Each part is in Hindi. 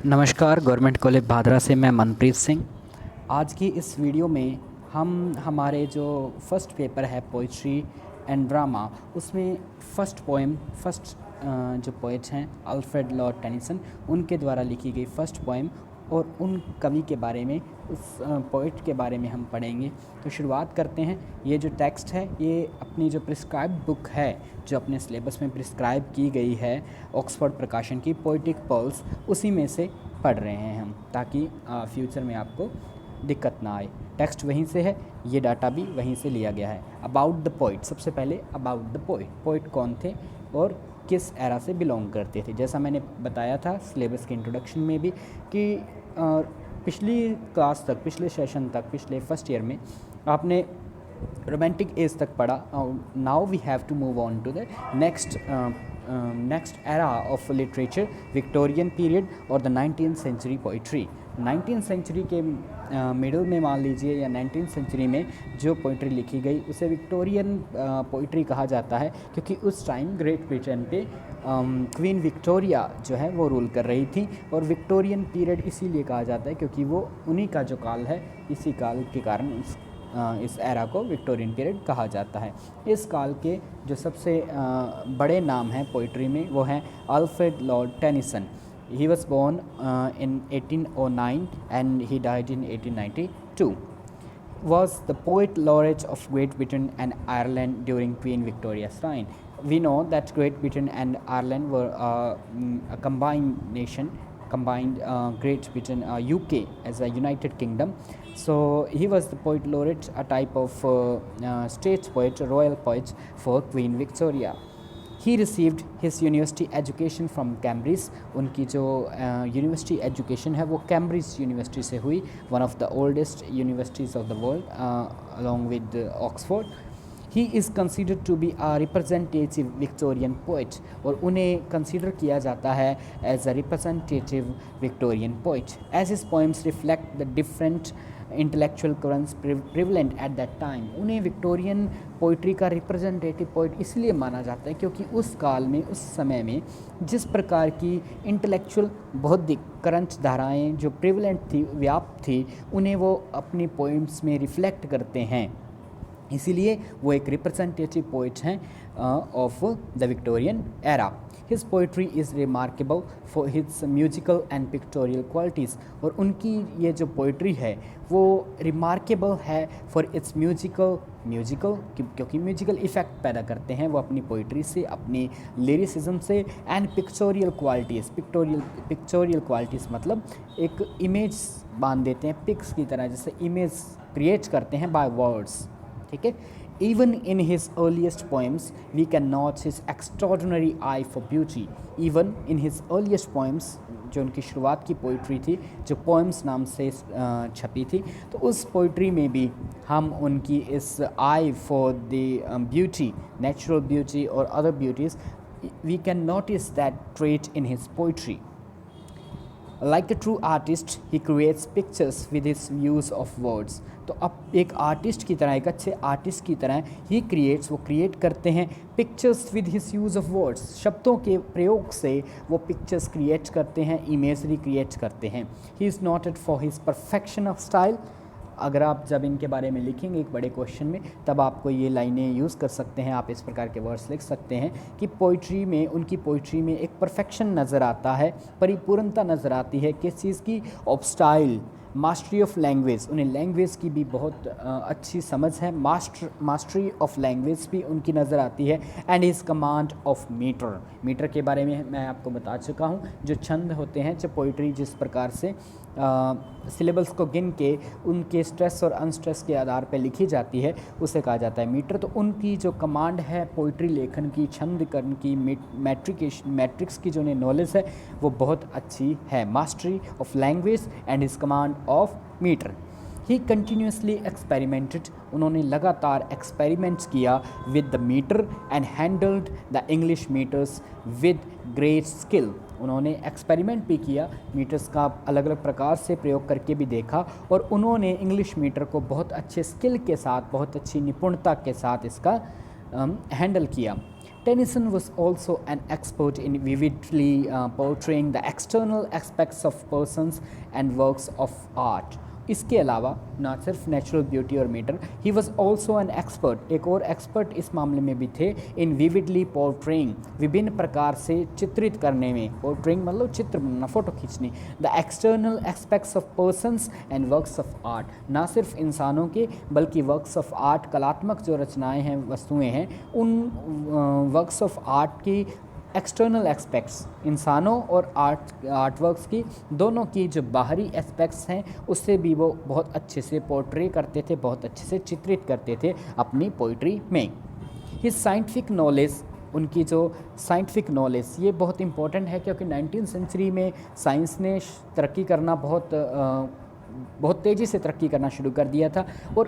नमस्कार, गवर्नमेंट कॉलेज भादरा से मैं मनप्रीत सिंह। आज की इस वीडियो में हम हमारे जो फर्स्ट पेपर है पोइट्री एंड ड्रामा, उसमें फर्स्ट जो पोइट हैं अल्फ्रेड लॉर्ड टेनिसन, उनके द्वारा लिखी गई फर्स्ट पोएम और उन कवि के बारे में, उस पोइट के बारे में हम पढ़ेंगे। तो शुरुआत करते हैं। ये जो टेक्स्ट है ये अपनी जो प्रिस्क्राइब्ड बुक है, जो अपने सिलेबस में प्रिस्क्राइब की गई है ऑक्सफोर्ड प्रकाशन की पोइटिक पर्ल्स, उसी में से पढ़ रहे हैं हम, ताकि फ्यूचर में आपको दिक्कत ना आए। टेक्स्ट वहीं से है, ये डाटा भी वहीं से लिया गया है। अबाउट द पोइट, सबसे पहले अबाउट द पोइट, पोइट कौन थे और किस एरा से बिलोंग करते थे। जैसा मैंने बताया था सिलेबस के इंट्रोडक्शन में भी कि पिछली क्लास तक, पिछले सेशन तक, पिछले फर्स्ट ईयर में आपने रोमांटिक एज तक पढ़ा। Now we have to move on to the next era of literature, Victorian period और the 19th century poetry. 19th century के मिडल में मान लीजिए, या 19th सेंचुरी में जो पोइट्री लिखी गई उसे विक्टोरियन पोइट्री कहा जाता है, क्योंकि उस टाइम ग्रेट ब्रिटेन पे क्वीन विक्टोरिया जो है वो रूल कर रही थी। और विक्टोरियन पीरियड इसीलिए कहा जाता है क्योंकि वो उन्हीं का जो काल है, इसी काल के कारण इस एरा को विक्टोरियन पीरियड कहा जाता है। इस काल के जो सबसे बड़े नाम हैं पोइट्री में, वो हैं Alfred Lord Tennyson. He was born in 1809 and he died in 1892. Was the poet laureate of Great Britain and Ireland during Queen Victoria's reign. We know that Great Britain and Ireland were a combined nation, combined Great Britain, UK as a United Kingdom. So he was the poet laureate, a type of state poet, a royal poet for Queen Victoria. He received his university education from Cambridge. उनकी जो यूनिवर्सिटी एजुकेशन है वो कैम्ब्रिज यूनिवर्सिटी से हुई, one of the oldest universities of the world along with Oxford. He is considered to be a representative Victorian poet, और उन्हें कंसिडर किया जाता है as a representative Victorian poet, as his poems reflect the different intellectual currents prevalent at that time. उन्हें विक्टोरियन पोइट्री का रिप्रेजेंटेटिव पोइट इसलिए माना जाता है क्योंकि उस काल में, उस समय में जिस प्रकार की इंटेलेक्चुअल बौद्धिक करंट धाराएं जो प्रिवलेंट थी, व्याप्त थी, उन्हें वो अपनी पोइम्स में रिफ्लेक्ट करते हैं, इसीलिए वो एक रिप्रेजेंटेटिव पोइट हैं of the Victorian era. His poetry is remarkable for his musical and pictorial qualities, और उनकी ये जो पोइट्री है वो रिमार्केबल है फॉर इट्स म्यूजिकल क्योंकि म्यूजिकल इफ़ेक्ट पैदा करते हैं वो अपनी पोइट्री से, अपनी लिरिसिज्म से, and pictorial qualities. Pictorial qualities मतलब एक इमेज बांध देते हैं पिक्स की तरह, जैसे इमेज क्रिएट करते हैं बाय वर्ड्स, ठीक है। Even in his earliest poems, we can note his extraordinary eye for beauty. Even in his earliest poems, जो उनकी शुरुआत की पोइट्री थी, जो पोएम्स नाम से छपी थी, तो उस पोइट्री में भी हम उनकी इस eye for the beauty, natural beauty और other beauties, we can notice that trait in his poetry. Like a true artist, he creates pictures with his use of words. तो अब एक आर्टिस्ट की तरह, एक अच्छे आर्टिस्ट की तरह ही वो क्रिएट करते हैं pictures with his use of words. शब्दों के प्रयोग से वो पिक्चर्स क्रिएट करते हैं, इमेजरी क्रिएट करते हैं। He is noted for his perfection of style. अगर आप जब इनके बारे में लिखेंगे एक बड़े क्वेश्चन में, तब आपको ये लाइनें यूज़ कर सकते हैं, आप इस प्रकार के वर्ड्स लिख सकते हैं कि पोइट्री में, उनकी पोइट्री में एक परफेक्शन नज़र आता है, परिपूर्णता नज़र आती है। किस चीज़ की? Of style, mastery of language, उन्हें लैंग्वेज की भी बहुत अच्छी समझ है, मास्टरी ऑफ लैंग्वेज भी उनकी नज़र आती है। And his command of metre के बारे में मैं आपको बता चुका हूँ, जो छंद होते हैं, जो पोइट्री जिस प्रकार से सिलेबल्स को गिन के उनके स्ट्रेस और अनस्ट्रेस के आधार पर लिखी जाती है, उसे कहा जाता है मीटर। तो उनकी जो कमांड है पोइट्री लेखन की, छंदकरण की, मैट्रिक्स की जो उन्हें नॉलेज है वो बहुत अच्छी है। Mastery of language and his command of metre. He continuously experimented, उन्होंने लगातार एक्सपेरिमेंट्स किया with the metre and handled the English metres with great skill. उन्होंने एक्सपेरिमेंट भी किया, मीटर्स का अलग अलग प्रकार से प्रयोग करके भी देखा, और उन्होंने इंग्लिश मीटर को बहुत अच्छे स्किल के साथ, बहुत अच्छी निपुणता के साथ इसका हैंडल किया। Tennyson was also an expert in vividly portraying the external aspects of persons and works of art. इसके अलावा ना सिर्फ नेचुरल ब्यूटी और metre, he was also an expert, एक और एक्सपर्ट इस मामले में भी थे, इन विविडली पोर्ट्रेइंग, विभिन्न प्रकार से चित्रित करने में, पोर्ट्रेइंग मतलब चित्र बनाना, फ़ोटो खींचनी, the external aspects of persons and works of art, ना सिर्फ इंसानों के बल्कि वर्क्स ऑफ आर्ट, कलात्मक जो रचनाएं हैं, वस्तुएं हैं, उन वर्क्स ऑफ आर्ट की एक्सटर्नल एस्पेक्ट्स, इंसानों और आर्ट वर्क्स की दोनों की जो बाहरी एस्पेक्ट्स हैं उससे भी वो बहुत अच्छे से पोर्ट्रे करते थे, बहुत अच्छे से चित्रित करते थे अपनी पोइट्री में। हिज साइंटिफिक नॉलेज, उनकी जो साइंटिफिक नॉलेज ये बहुत इम्पोर्टेंट है क्योंकि 19वीं सेंचुरी में साइंस ने तरक्की करना बहुत तेज़ी से तरक्की करना शुरू कर दिया था, और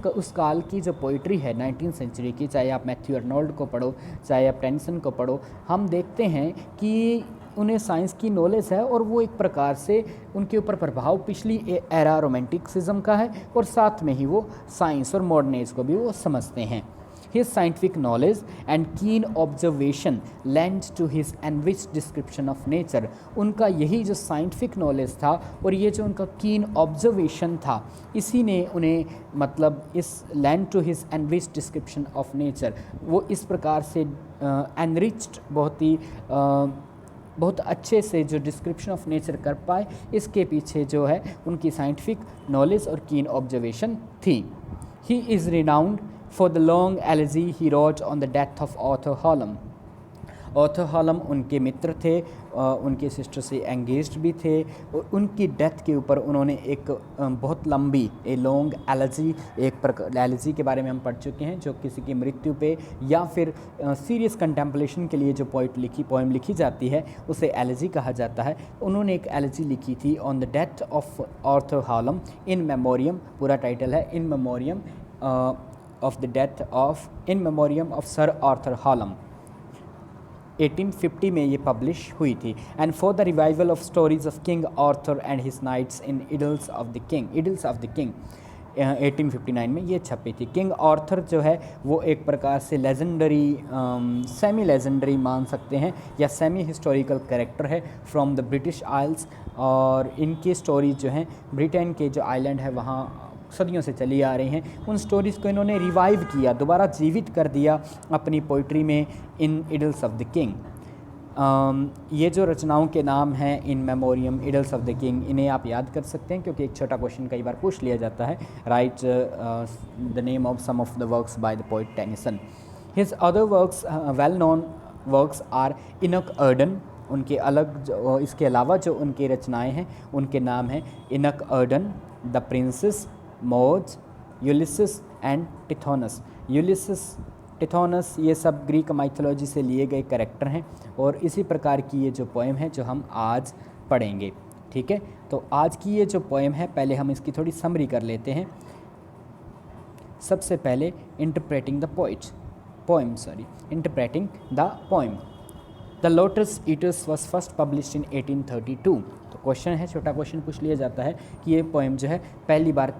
उस काल की जो पोइट्री है 19वीं सेंचुरी की, चाहे आप मैथ्यू अर्नोल्ड को पढ़ो, चाहे आप टेनिसन को पढ़ो, हम देखते हैं कि उन्हें साइंस की नॉलेज है और वो एक प्रकार से उनके ऊपर प्रभाव पिछली एरा रोमांटिसिज्म का है, और साथ में ही वो साइंस और मॉडर्न एज को भी वो समझते हैं। His scientific knowledge and keen observation lent to his enriched description of nature. उनका यही जो साइंटिफिक नॉलेज था और ये जो उनका कीन ऑब्जर्वेशन था, इसी ने उन्हें मतलब इस lent to his enriched description of nature, वो इस प्रकार से enriched बहुत अच्छे से जो डिस्क्रिप्शन ऑफ नेचर कर पाए, इसके पीछे जो है उनकी साइंटिफिक नॉलेज और कीन ऑब्जर्वेशन थी। He is renowned for the long elegy he wrote on the death of Arthur Hallam. Arthur haulm उनके मित्र थे, उनके सिस्टर से एंगेज्ड भी थे, और उनकी डेथ के ऊपर उन्होंने एक बहुत लंबी लॉन्ग एलर्जी, एक प्रकार एलर्जी के बारे में हम पढ़ चुके हैं, जो किसी की मृत्यु पे या फिर सीरियस कंटेम्पलेशन के लिए जो पोएम लिखी जाती है उसे एलर्जी कहा जाता है। उन्होंने एक एलर्जी लिखी थी on the death of Arthur Hallam In Memoriam, पूरा टाइटल है In Memoriam of the death of In Memoriam of Sir Arthur Hallam. 1850 में ये पब्लिश हुई थी। And for the revival of stories of King Arthur and his knights in Idylls of the King 1859 में ये छपी थी। किंग आर्थर जो है वो एक प्रकार से लेजेंडरी, सेमी लेजेंडरी मान सकते हैं या सेमी हिस्टोरिकल कैरेक्टर है फ्रॉम द ब्रिटिश आइल्स, और इनकी स्टोरीज जो हैं ब्रिटेन के जो आइलैंड है वहाँ सदियों से चली आ रही हैं। उन स्टोरीज़ को इन्होंने रिवाइव किया, दोबारा जीवित कर दिया अपनी पोइट्री में इन इडल्स ऑफ द किंग। ये जो रचनाओं के नाम हैं इन मेमोरियम, इडल्स ऑफ द किंग, इन्हें आप याद कर सकते हैं क्योंकि एक छोटा क्वेश्चन कई बार पूछ लिया जाता है। Write the name of some of the works by the poet Tennyson. His other works, well known works are Enoch Arden, उनके अलग इसके अलावा जो उनकी रचनाएँ हैं उनके नाम हैं इनक अर्डन, द प्रिंसेस, मौज, यूलिसिस एंड टिथोनस। यूलिसिस, टिथोनस ये सब ग्रीक माइथोलॉजी से लिए गए कैरेक्टर हैं, और इसी प्रकार की ये जो पोएम है जो हम आज पढ़ेंगे। ठीक है, तो आज की ये जो पोएम है पहले हम इसकी थोड़ी समरी कर लेते हैं। सबसे पहले interpreting the poem. The lotus eaters was first published in 1832। तो क्वेश्चन है, छोटा क्वेश्चन पूछ लिया जाता है कि ये पोएम जो है पहली बार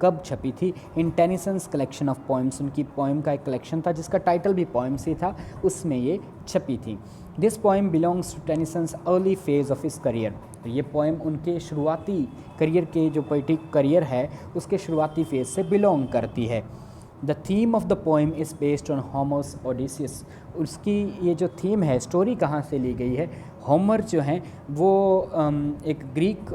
कब छपी थी। इन टेनिसन्स कलेक्शन ऑफ पोएम्स, उनकी पोएम का एक कलेक्शन था जिसका टाइटल भी पोएम्स ही था, उसमें ये छपी थी। This poem belongs to Tennyson's early phase of his career. तो ये पोएम उनके शुरुआती करियर के जो पोइटिक करियर है उसके शुरुआती फेज से बिलोंग करती है। The theme of the poem is based on होमर्स Odysseus. उसकी ये जो थीम है, स्टोरी कहाँ से ली गई है, होमर जो हैं वो एक ग्रीक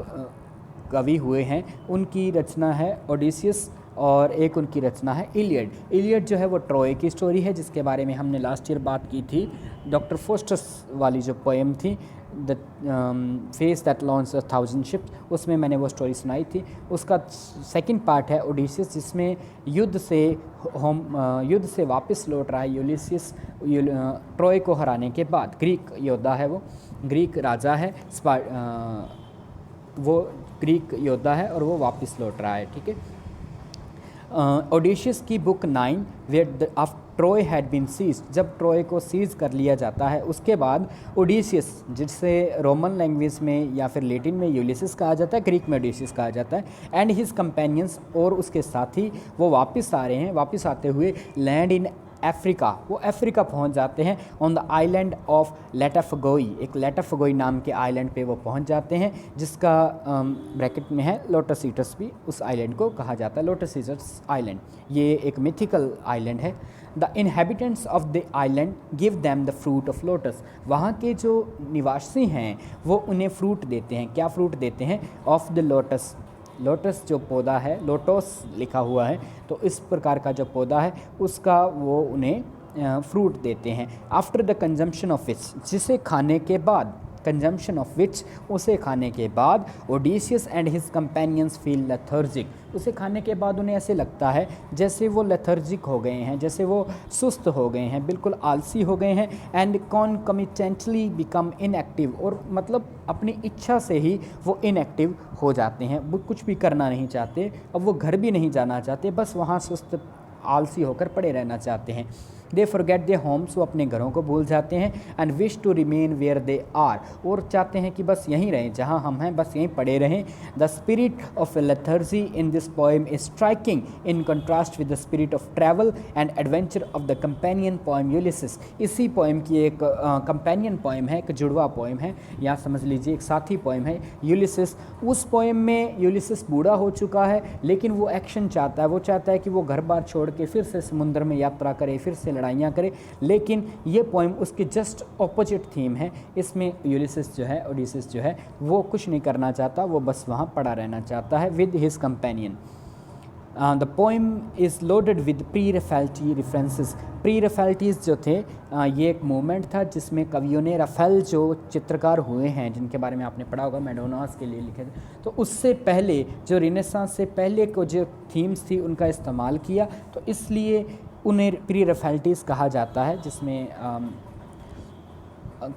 कवि हुए हैं, उनकी रचना है ओडिसियस, और एक उनकी रचना है इलियड। इलियड जो है वो ट्रॉय की स्टोरी है जिसके बारे में हमने लास्ट ईयर बात की थी। डॉक्टर फोस्टस वाली जो पोएम थी the face that launch 1000 ships, उसमें मैंने वो स्टोरी सुनाई थी। उसका सेकंड पार्ट है ओडिसियस, जिसमें युद्ध से वापस लौट रहा है यूलिसियस ट्रॉय को हराने के बाद। ग्रीक योद्धा है, वो ग्रीक राजा है, वो ग्रीक योद्धा है और वो वापस लौट रहा है। ठीक है, ओडिशियस की book 9 where after Troy had been siege, जब ट्रॉय को सीज कर लिया जाता है उसके बाद ओडिशियस, जिसे रोमन लैंग्वेज में या फिर लैटिन में यूलिसिस कहा जाता है, ग्रीक में ओडिशियस कहा जाता है, एंड हिज कंपेनियंस, और उसके साथी वो वापस आ रहे हैं, वापस आते हुए लैंड इन अफ्रीका, वो अफ्रीका पहुंच जाते हैं ऑन द आइलैंड ऑफ लेटाफगोई, एक लेटाफगोई नाम के आइलैंड पे वो पहुंच जाते हैं, जिसका ब्रैकेट में है लोटस ईटर्स, भी उस आइलैंड को कहा जाता है लोटस ईटर्स आइलैंड। ये एक मिथिकल आइलैंड है। The inhabitants of the island give them the fruit of lotus, वहाँ के जो निवासी हैं वो उन्हें फ्रूट देते हैं। क्या फ्रूट देते हैं? ऑफ द लोटस, लोटस जो पौधा है, लोटस लिखा हुआ है, तो इस प्रकार का जो पौधा है उसका वो उन्हें फ्रूट देते हैं। After the consumption of which, जिसे खाने के बाद, कंजम्पशन ऑफ विच, उसे खाने के बाद ओडिशियस and his companions feel lethargic, उसे खाने के बाद उन्हें ऐसे लगता है जैसे वो लेथर्जिक हो गए हैं, जैसे वो सुस्त हो गए हैं, बिल्कुल आलसी हो गए हैं। एंड कॉन्कमिटेंटली बिकम इनएक्टिव, और मतलब अपनी इच्छा से ही वो इनएक्टिव हो जाते हैं, वो कुछ भी करना नहीं चाहते, अब वो घर भी नहीं जाना चाहते, बस वहाँ सुस्त आलसी होकर पड़े रहना चाहते हैं। दे फॉरगेट देयर होम्स, वो अपने घरों को भूल जाते हैं। And wish to remain where they are, और चाहते हैं कि बस यहीं रहें जहां हम हैं, बस यहीं पड़े रहें। The spirit of lethargy in this poem is striking in contrast with the spirit of travel and adventure of the companion poem Ulysses. इसी पोएम की एक कंपेनियन पोएम है, एक जुड़वा पोएम है, या समझ लीजिए एक साथी पोएम है यूलिसिस। उस पोएम में यूलिसिस बूढ़ा हो चुका है, लेकिन वो एक्शन चाहता है, वो चाहता है कि वो घर बार छोड़ के फिर से समुद्र में यात्रा करे, फिर से लड़ाइयाँ करे। लेकिन ये पोएम उसके जस्ट ऑपोजिट थीम है। इसमें यूलिसिस जो है, ओडिसिस जो है, वो कुछ नहीं करना चाहता, वो बस वहाँ पड़ा रहना चाहता है with his companion. The poem is loaded with pre Raphaelite references. Pre Raphaelites जो थे, ये एक मूवमेंट था जिसमें कवियों ने, रफेल जो चित्रकार हुए हैं जिनके बारे में आपने पढ़ा होगा, मैडोनास के लिए लिखे थे, तो उससे पहले जो रिनेसांस से पहले को जो थीम्स थी उनका इस्तेमाल किया, तो इसलिए उन्हें प्री रफेल्टीज़ कहा जाता है, जिसमें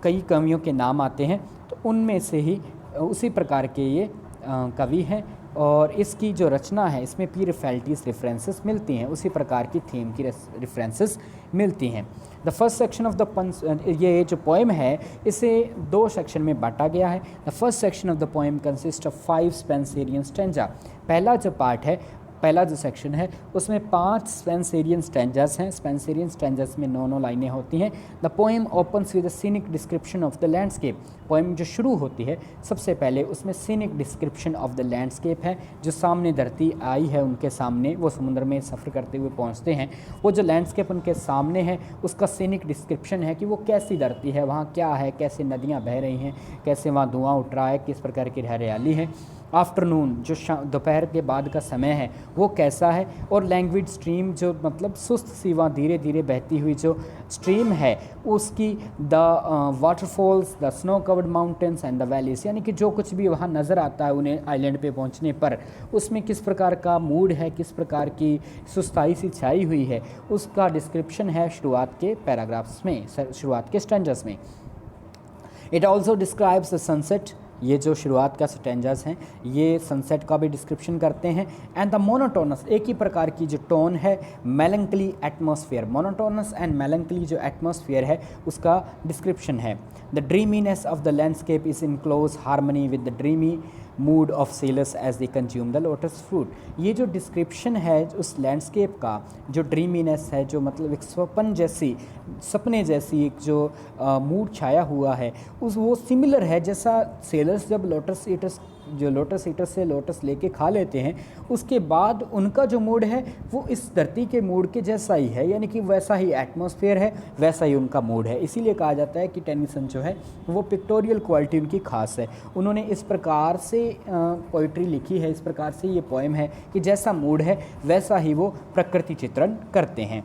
कई कवियों के नाम आते हैं, तो उनमें से ही उसी प्रकार के ये कवि हैं। और इसकी जो रचना है इसमें प्री रफेल्टीज़ रेफरेंसेस मिलती हैं, उसी प्रकार की थीम की रेफरेंसेस मिलती हैं। The first section of the ये जो पोएम है इसे 2 सेक्शन में बांटा गया है। The first section of the poem consist of 5 Spencerian stanza. पहला जो पार्ट है, पहला जो सेक्शन है, उसमें 5 स्पेंसेरियन स्टैंजास हैं। स्पेंसेरियन स्टैंजास में 9 लाइनें होती हैं। The poem opens with a scenic description of the landscape. Poem जो शुरू होती है सबसे पहले उसमें scenic description of the landscape है, जो सामने धरती आई है उनके सामने, वो समुद्र में सफ़र करते हुए पहुंचते हैं, वो जो लैंडस्केप उनके सामने है उसका सीनिक डिस्क्रिप्शन है कि वो कैसी धरती है, वहाँ क्या है, कैसे नदियाँ बह रही हैं, कैसे वहाँ धुआं उठ रहा है, किस प्रकार की हरियाली है। आफ्टरनून जो दोपहर के बाद का समय है वो कैसा है, और लैंग्वेज स्ट्रीम जो मतलब सुस्त सी वहाँ धीरे धीरे बहती हुई जो स्ट्रीम है उसकी, the waterfalls, the snow covered mountains and the valleys, यानी कि जो कुछ भी वहाँ नज़र आता है उन्हें आइलैंड पे पहुँचने पर, उसमें किस प्रकार का मूड है, किस प्रकार की सुस्ताई सी छाई हुई है, उसका डिस्क्रिप्शन है शुरुआत के पैराग्राफ्स में, शुरुआत के स्टैंजास में। It also describes the sunset, ये जो शुरुआत का स्टैंजास हैं ये सनसेट का भी डिस्क्रिप्शन करते हैं। एंड द मोनोटोनस, एक ही प्रकार की जो टोन है, melancholy atmosphere, monotonous and melancholy जो एटमॉस्फेयर है उसका डिस्क्रिप्शन है। The dreaminess of the landscape is in close harmony with the dreamy mood of sailors as they consume the lotus fruit. ये जो डिस्क्रिप्शन है उस लैंडस्केप का, जो ड्रीमीनेस है, जो मतलब एक सपने जैसी एक जो मूड छाया हुआ है, उस वो सिमिलर है जैसा सेलर्स जब लोटस ईटर्स से लोटस लेके खा लेते हैं उसके बाद उनका जो मूड है वो इस धरती के मूड के जैसा ही है, यानी कि वैसा ही एटमॉस्फेयर है, वैसा ही उनका मूड है। इसीलिए कहा जाता है कि टेनिसन जो है वो पिक्टोरियल क्वालिटी उनकी खास है। उन्होंने इस प्रकार से पोइट्री लिखी है, इस प्रकार से ये पोएम है कि जैसा मूड है वैसा ही वो प्रकृति चित्रण करते हैं।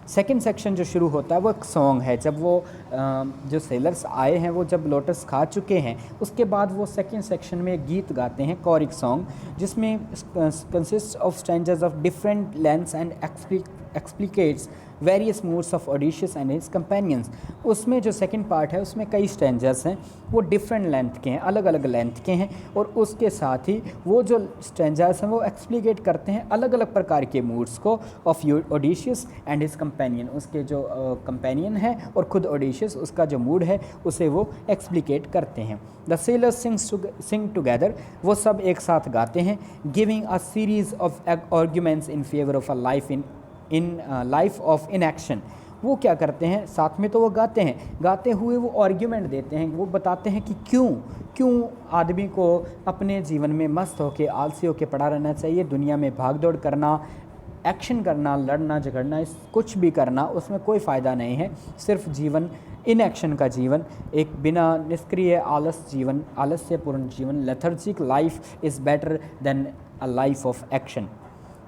सेकेंड सेक्शन जो शुरू होता है वो एक सॉन्ग है। जब वो जो सेलर्स आए हैं वो जब लोटस खा चुके हैं उसके बाद वो सेकेंड सेक्शन में एक गीत गाते हैं, कोरिक सॉन्ग, जिसमें consist of stanzas of different lengths and explicates various moods of Odysseus and his companions. उसमें जो सेकंड पार्ट है उसमें कई स्टैंजास हैं, वो डिफरेंट लेंथ के हैं, अलग अलग लेंथ के हैं, और उसके साथ ही वो जो स्टैंजास हैं वो एक्सप्लिकेट करते हैं अलग अलग प्रकार के मूड्स को of Odysseus and his companion. उसके जो कंपेनियन है और खुद ओडिशियस, उसका जो मूड है उसे वो एक्सप्लिकेट करते हैं। द सेलर्स सिंग टुगेदर, वो सब एक साथ गाते हैं, giving a series of arguments in favour of a life of inaction. वो क्या करते हैं, साथ में तो वो गाते हैं, गाते हुए वो आर्ग्यूमेंट देते हैं, वो बताते हैं कि क्यों आदमी को अपने जीवन में मस्त होके आलसी होके पड़ा रहना चाहिए। दुनिया में भाग दौड़ करना, एक्शन करना, लड़ना झगड़ना, इस कुछ भी करना, उसमें कोई फ़ायदा नहीं है। सिर्फ जीवन, इन एक्शन का जीवन, एक बिना निष्क्रिय आलस्यपूर्ण जीवन, lethargic life is better than a life of action.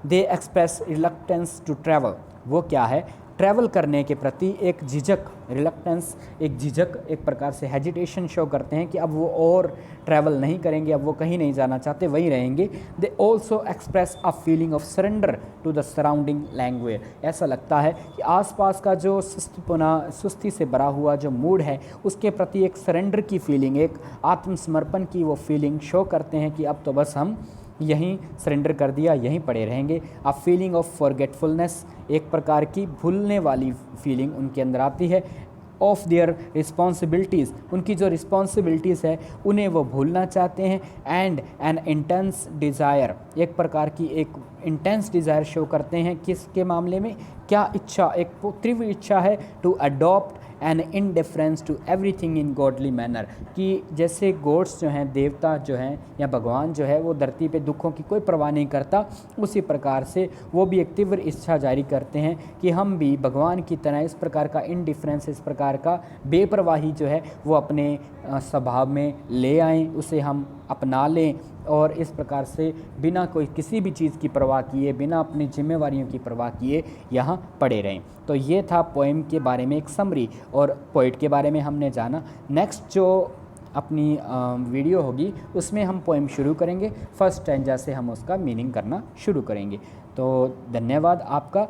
They express reluctance to travel. वो क्या है, ट्रैवल करने के प्रति एक झिझक, रिलक्टेंस एक झिझक, एक प्रकार से हेजिटेशन शो करते हैं कि अब वो और ट्रैवल नहीं करेंगे, अब वो कहीं नहीं जाना चाहते, वहीं रहेंगे। They also express a feeling of surrender to the surrounding language. ऐसा लगता है कि आसपास का जो सुस्ती से भरा हुआ जो मूड है, उसके प्रति एक सरेंडर की फीलिंग, एक आत्मसमर्पण की वो फीलिंग शो करते हैं कि अब तो बस हम यहीं सरेंडर कर दिया, यहीं पड़े रहेंगे। अ फीलिंग ऑफ फॉरगेटफुलनेस, एक प्रकार की भूलने वाली फीलिंग उनके अंदर आती है। ऑफ देयर रिस्पॉन्सिबिलिटीज़, उनकी जो रिस्पॉन्सिबिलिटीज़ है उन्हें वो भूलना चाहते हैं। एंड एन इंटेंस डिज़ायर, एक प्रकार की एक इंटेंस डिज़ायर शो करते हैं, किसके मामले में, क्या इच्छा, एक तीव्र इच्छा है to adopt an indifference to everything in godly manner, कि जैसे गॉड्स जो हैं, देवता जो हैं या भगवान जो है, वो धरती पे दुखों की कोई परवाह नहीं करता, उसी प्रकार से वो भी एक तीव्र इच्छा जारी करते हैं कि हम भी भगवान की तरह इस प्रकार का इनडिफरेंस, इस प्रकार का बेपरवाही जो है वो अपने स्वभाव में ले आएँ, उसे हम अपना लें और इस प्रकार से बिना कोई किसी भी चीज़ की परवाह किए, बिना अपनी जिम्मेवारियों की परवाह किए यहाँ पड़े रहें। तो ये था पोएम के बारे में एक समरी, और पोइट के बारे में हमने जाना। नेक्स्ट जो अपनी वीडियो होगी उसमें हम पोएम शुरू करेंगे, फर्स्ट स्टैंजा से हम उसका मीनिंग करना शुरू करेंगे। तो धन्यवाद आपका।